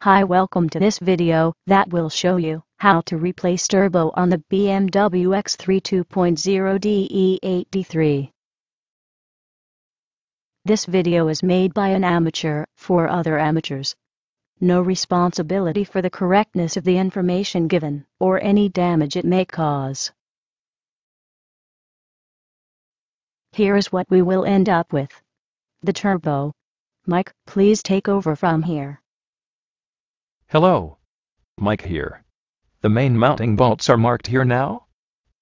Hi, welcome to this video that will show you how to replace turbo on the BMW X3 2.0 DE83. This video is made by an amateur for other amateurs. No responsibility for the correctness of the information given or any damage it may cause. Here is what we will end up with. The turbo. Mike, please take over from here. Hello. Mike here. The main mounting bolts are marked here now.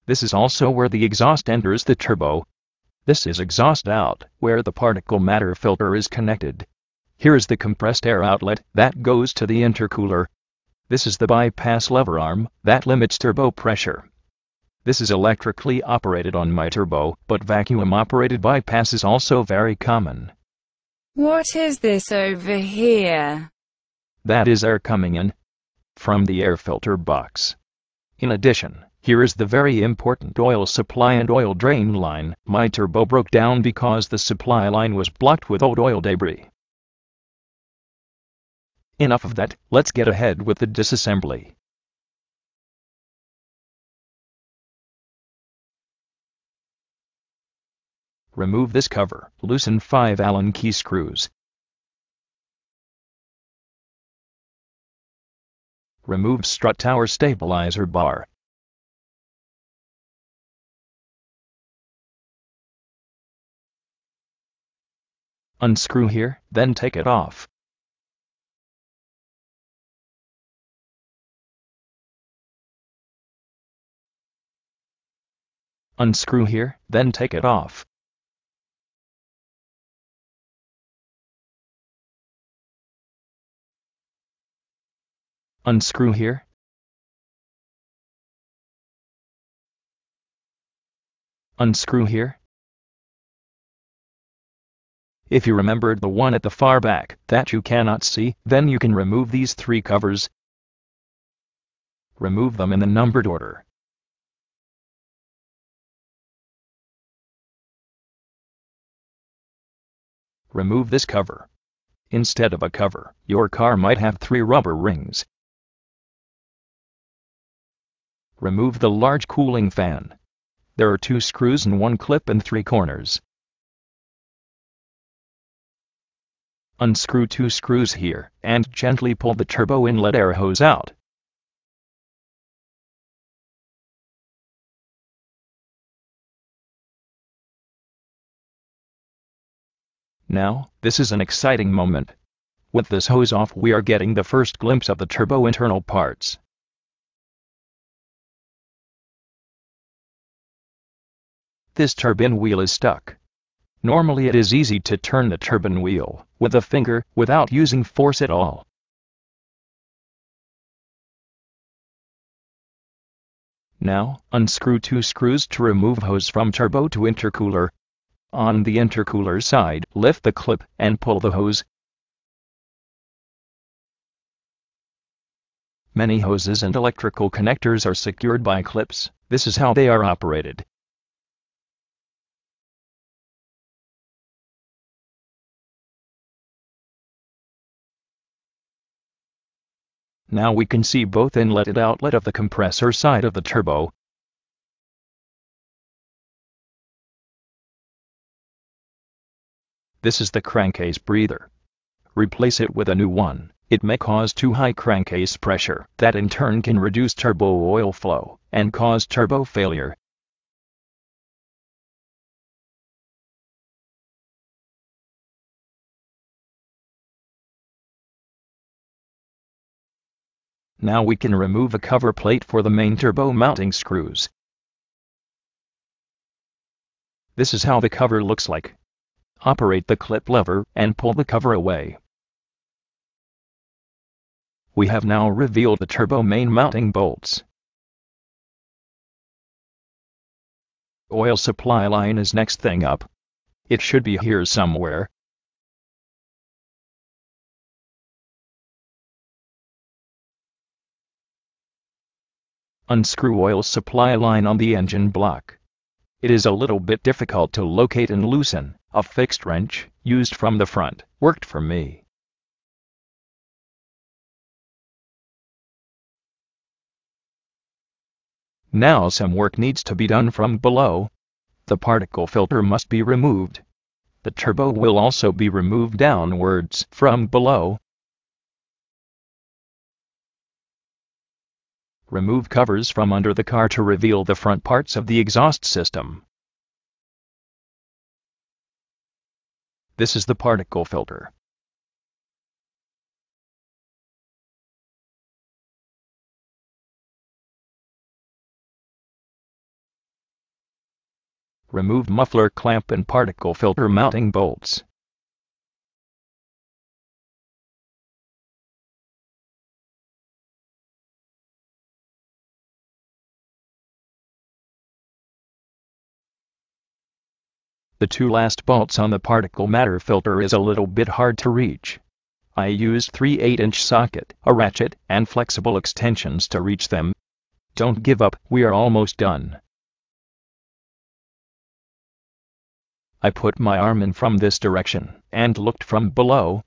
This is also where the exhaust enters the turbo. This is exhaust out, where the particle matter filter is connected. Here is the compressed air outlet that goes to the intercooler. This is the bypass lever arm that limits turbo pressure. This is electrically operated on my turbo, but vacuum-operated bypass is also very common. What is this over here? That is air coming in from the air filter box. In addition, here is the very important oil supply and oil drain line. My turbo broke down because the supply line was blocked with old oil debris. Enough of that, let's get ahead with the disassembly. Remove this cover, loosen 5 Allen key screws. Remove strut tower stabilizer bar. Unscrew here, then take it off. Unscrew here, then take it off. Unscrew here. Unscrew here. If you remembered the one at the far back that you cannot see, then you can remove these 3 covers. Remove them in the numbered order. Remove this cover. Instead of a cover, your car might have 3 rubber rings. Remove the large cooling fan. There are 2 screws and 1 clip and 3 corners. Unscrew 2 screws here, and gently pull the turbo inlet air hose out. Now, this is an exciting moment. With this hose off, we are getting the first glimpse of the turbo internal parts. This turbine wheel is stuck. Normally it is easy to turn the turbine wheel with a finger without using force at all. Now, unscrew 2 screws to remove hose from turbo to intercooler. On the intercooler side, lift the clip and pull the hose. Many hoses and electrical connectors are secured by clips. This is how they are operated. Now we can see both inlet and outlet of the compressor side of the turbo. This is the crankcase breather. Replace it with a new one. It may cause too high crankcase pressure. That in turn can reduce turbo oil flow and cause turbo failure. Now we can remove a cover plate for the main turbo mounting screws. This is how the cover looks like. Operate the clip lever and pull the cover away. We have now revealed the turbo main mounting bolts. Oil supply line is next thing up. It should be here somewhere. Unscrew oil supply line on the engine block. It is a little bit difficult to locate and loosen. A fixed wrench, used from the front, worked for me. Now some work needs to be done from below. The particle filter must be removed. The turbo will also be removed downwards from below. Remove covers from under the car to reveal the front parts of the exhaust system. This is the particle filter. Remove muffler clamp and particle filter mounting bolts. The two last bolts on the particle matter filter is a little bit hard to reach. I used 3 8-inch socket, a ratchet, and flexible extensions to reach them. Don't give up, we are almost done. I put my arm in from this direction, and looked from below.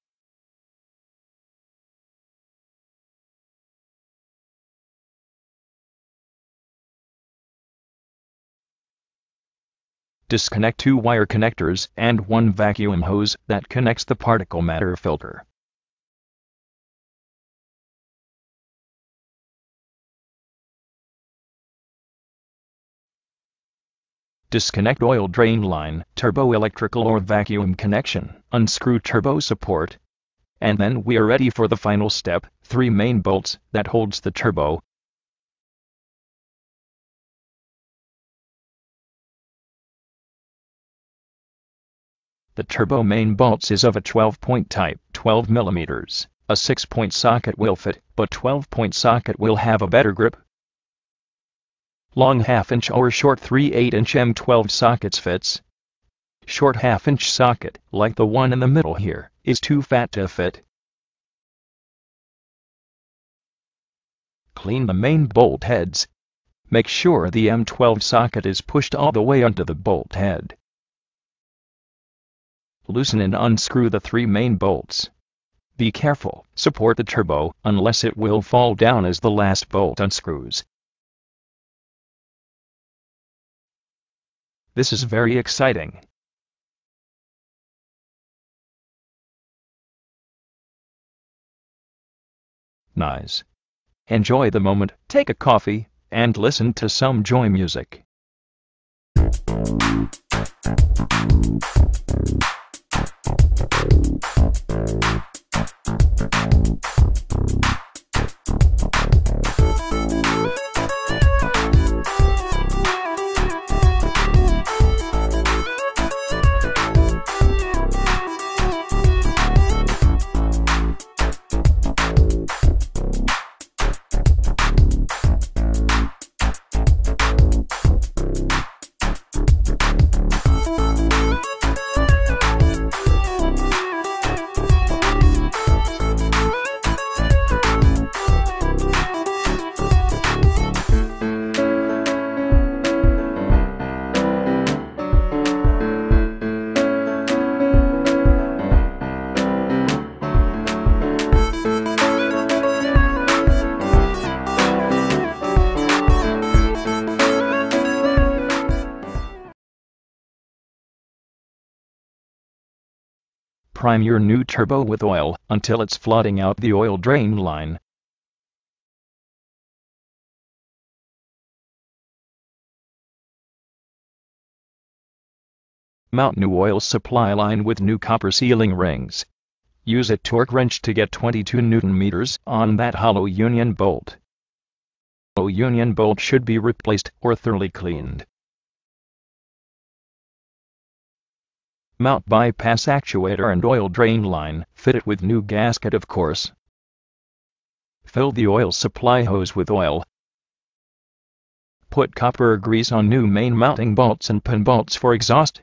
Disconnect 2 wire connectors and 1 vacuum hose that connects the particle matter filter. Disconnect oil drain line, turbo electrical or vacuum connection, unscrew turbo support. And then we are ready for the final step, 3 main bolts that holds the turbo. The turbo main bolts is of a 12-point type, 12 mm. A 6-point socket will fit, but 12-point socket will have a better grip. Long 1/2-inch or short 3/8-inch M12 sockets fits. Short 1/2-inch socket, like the one in the middle here, is too fat to fit. Clean the main bolt heads. Make sure the M12 socket is pushed all the way onto the bolt head. Loosen and unscrew the 3 main bolts. Be careful, support the turbo, unless it will fall down as the last bolt unscrews. This is very exciting. Nice. Enjoy the moment, take a coffee, and listen to some joy music. Prime your new turbo with oil until it's flooding out the oil drain line. Mount new oil supply line with new copper sealing rings. Use a torque wrench to get 22 Nm on that hollow union bolt. The union bolt should be replaced or thoroughly cleaned. Mount bypass actuator and oil drain line, fit it with new gasket of course. Fill the oil supply hose with oil. Put copper grease on new main mounting bolts and pin bolts for exhaust.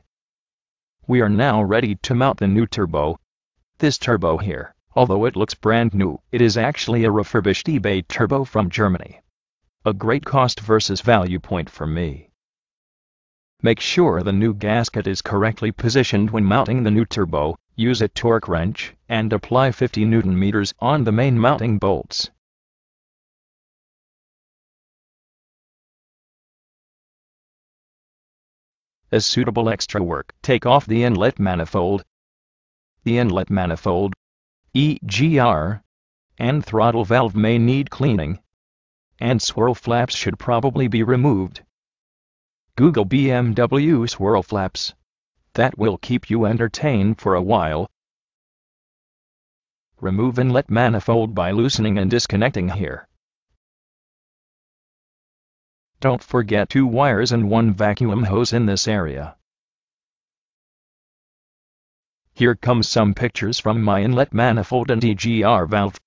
We are now ready to mount the new turbo. This turbo here, although it looks brand new, it is actually a refurbished eBay turbo from Germany. A great cost versus value point for me. Make sure the new gasket is correctly positioned when mounting the new turbo. Use a torque wrench and apply 50 Nm on the main mounting bolts. as suitable extra work. Take off the inlet manifold. The inlet manifold, EGR, and throttle valve may need cleaning, and swirl flaps should probably be removed. Google BMW swirl flaps. That will keep you entertained for a while. Remove inlet manifold by loosening and disconnecting here. Don't forget 2 wires and 1 vacuum hose in this area. Here comes some pictures from my inlet manifold and EGR valve.